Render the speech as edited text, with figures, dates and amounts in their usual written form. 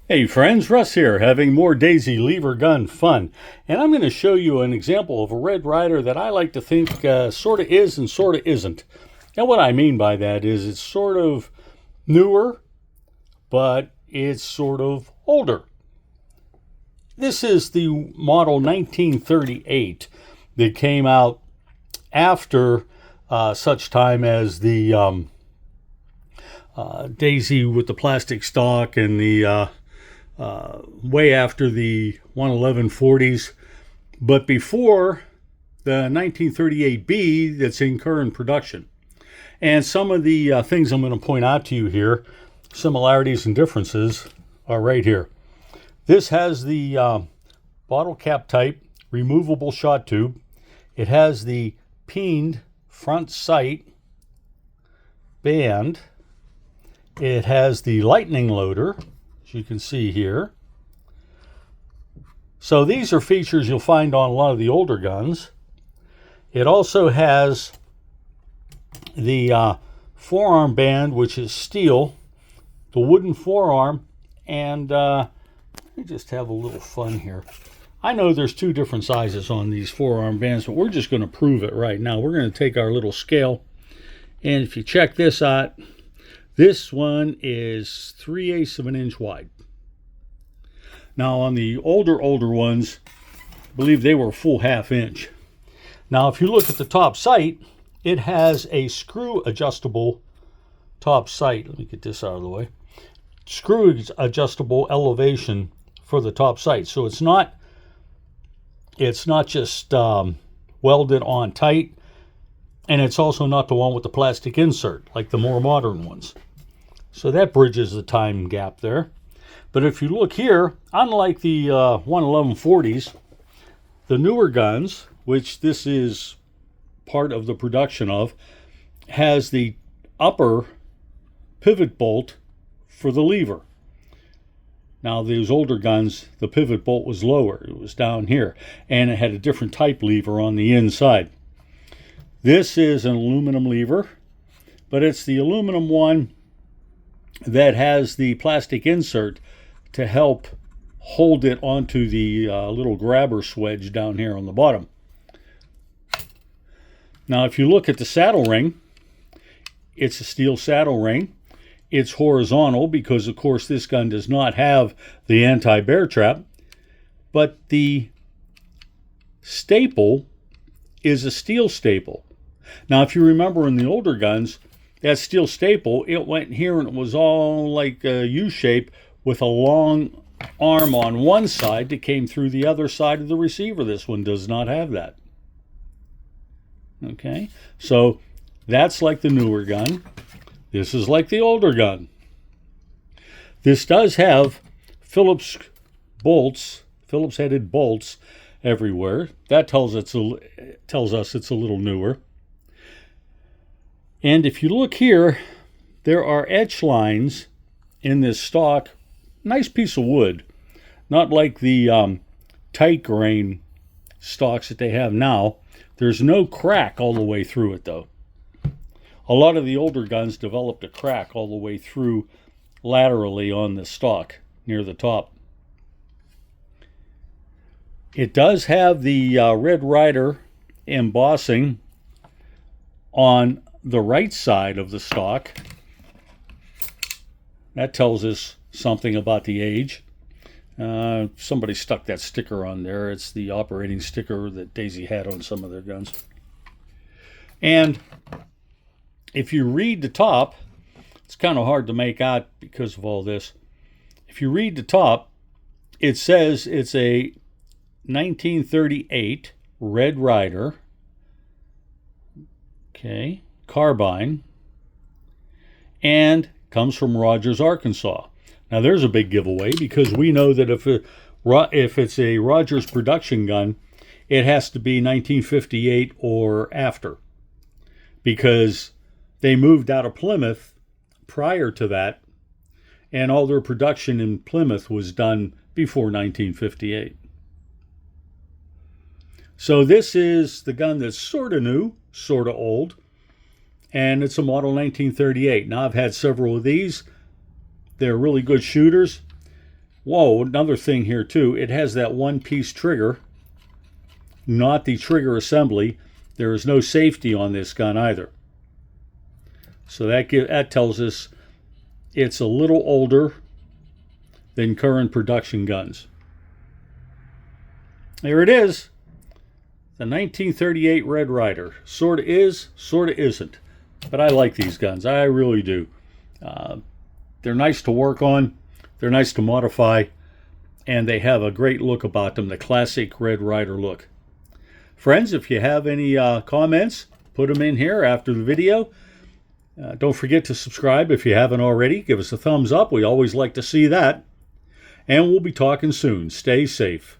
Hey friends, Russ here, having more Daisy lever gun fun. And I'm going to show you an example of a Red Ryder that I like to think sort of is and sort of isn't. And what I mean by that is it's sort of newer, but it's sort of older. This is the model 1938 that came out after such time as the Daisy with the plastic stock and the way after the 11140s, but before the 1938B that's in current production. And some of the things I'm going to point out to you here, similarities and differences, are right here. This has the bottle cap type removable shot tube. It has the peened front sight band. It has the lightning loader, as you can see here. So these are features you'll find on a lot of the older guns. It also has the forearm band, which is steel, the wooden forearm, and let me just have a little fun here. I know there's two different sizes on these forearm bands, but we're just going to prove it right now. We're going to take our little scale, and if you check this out, this one is 3/8 of an inch wide. Now on the older ones, I believe they were a full ½ inch. Now if you look at the top sight, it has a screw adjustable top sight. Let me get this out of the way. Screw adjustable elevation for the top sight. So it's not just welded on tight, and it's also not the one with the plastic insert like the more modern ones. So that bridges the time gap there. But if you look here, unlike the 11140s, the newer guns, which this is part of the production of, has the upper pivot bolt for the lever. Now these older guns, the pivot bolt was lower. It was down here, and it had a different type lever on the inside. This is an aluminum lever, but it's the aluminum one that has the plastic insert to help hold it onto the little grabber swedge down here on the bottom. Now if you look at the saddle ring, it's a steel saddle ring. It's horizontal because of course this gun does not have the anti-bear trap, but the staple is a steel staple. Now if you remember in the older guns, that steel staple, it went here and it was all like a U-shape with a long arm on one side that came through the other side of the receiver. This one does not have that. Okay, so that's like the newer gun. This is like the older gun. This does have Phillips headed bolts everywhere. That tells us it's a little newer. And if you look here, there are etch lines in this stock. Nice piece of wood. Not like the tight grain stocks that they have now. There's no crack all the way through it though. A lot of the older guns developed a crack all the way through laterally on the stock near the top. It does have the Red Ryder embossing on the right side of the stock. That tells us something about the age. Somebody stuck that sticker on there. It's the operating sticker that Daisy had on some of their guns. And if you read the top, it's kind of hard to make out because of all this. If you read the top, it says it's a 1938 Red Ryder. Okay. Carbine, and comes from Rogers, Arkansas. Now there's a big giveaway because we know that if it's a Rogers production gun, it has to be 1958 or after, because they moved out of Plymouth prior to that, and all their production in Plymouth was done before 1958. So this is the gun that's sort of new, sort of old, and it's a model 1938. Now I've had several of these. They're really good shooters. Whoa, another thing here too, it has that one-piece trigger, not the trigger assembly. There is no safety on this gun either. So that tells us it's a little older than current production guns. There it is. The 1938 Red Ryder. Sorta is, sorta isn't. But I like these guns. I really do. They're nice to work on. They're nice to modify. And they have a great look about them. The classic Red Ryder look. Friends, if you have any comments, put them in here after the video. Don't forget to subscribe if you haven't already. Give us a thumbs up. We always like to see that. And we'll be talking soon. Stay safe.